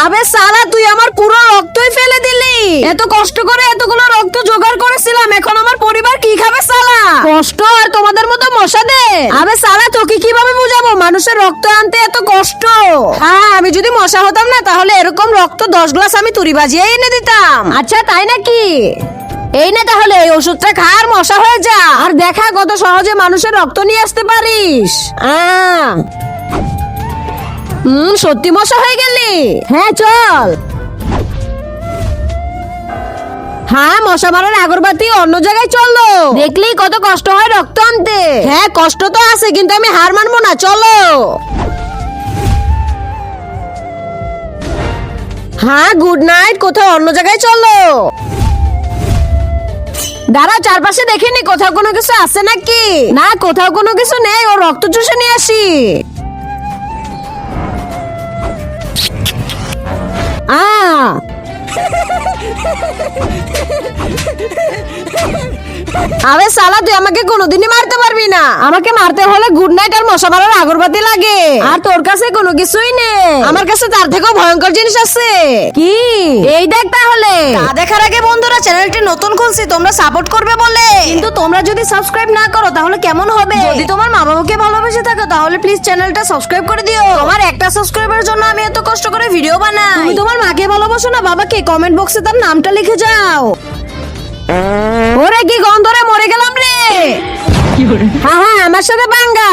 আবে সালা, তুই আমার পুরো রক্তই ফেলে দিলি। এত কষ্ট করে এতগুলো রক্ত জোগাড় করেছিলাম, এখন আমার পরিবার কি খাবে সালা? কষ্ট আর তোমাদের মতো মশাদের। আবে সালা, তোকে কিভাবে বুঝাবো মানুষের রক্ত আনতে এত কষ্ট? হ্যাঁ, আমি যদি মশা হতাম না তাহলে এরকম রক্ত 10 গ্লাস আমি তুড়ি বাজিয়ে এনে দিতাম। আচ্ছা তাই নাকি? এই না তাহলে এই ওষুধটা খা আর মশা হয়ে যা। আর দেখা কত সহজে মানুষের রক্ত নিয়ে আসতে পারিস। সত্যি মশা হয়ে গেলি? হ্যাঁ চল। হ্যাঁ, মশা মারার আগরবাতি অন্য জায়গায় চলো। দেখলি কত কষ্ট হয় রক্ত আনতে। হ্যাঁ কষ্ট তো আছে, কিন্তু আমি হার মানবো না, চলো। হ্যাঁ গুড নাইট, কোথাও অন্য জায়গায় চলো। দাঁড়া, চারপাশে দেখিনি কোথাও কোনো কিছু আছে নাকি। না, কোথাও কোনো কিছু নেই, ও রক্ত চুষে নিয়ে আসি। আরে সালা, তুই আমাকে কোনোদিনই মারতে পারবি না। আমাকে মারতে হলে গুড নাইট আর মশা মারার আগরবাতি লাগে। আর তোর কাছে কোনো কিছুই নেই। আমার কাছে তার থেকেও ভয়ঙ্কর জিনিস আছে। কি? এই দেখ তাহলে। তা দেখার আগে বন্ধুরা, চ্যানেলটি নতুন খুলছি, তোমরা সাপোর্ট করবে বলে। কিন্তু তোমরা যদি সাবস্ক্রাইব না করো তাহলে কেমন হবে? যদি তোমার মা বাবাকে ভালোবেসে থাকো তাহলে প্লিজ চ্যানেলটা সাবস্ক্রাইব করে দিও। তোমার একটা সাবস্ক্রাইবের জন্য আমি এত কষ্ট করে ভিডিও বানাই। তুমি তোমার মাকে ভালোবাসো না বাবাকে? কমেন্ট বক্সে তার নামটা লিখে যাও। ওরে কি গন্ধরে মরে গেলাম রে। হ্যাঁ হ্যাঁ, আমার সাথে বাঙ্গা।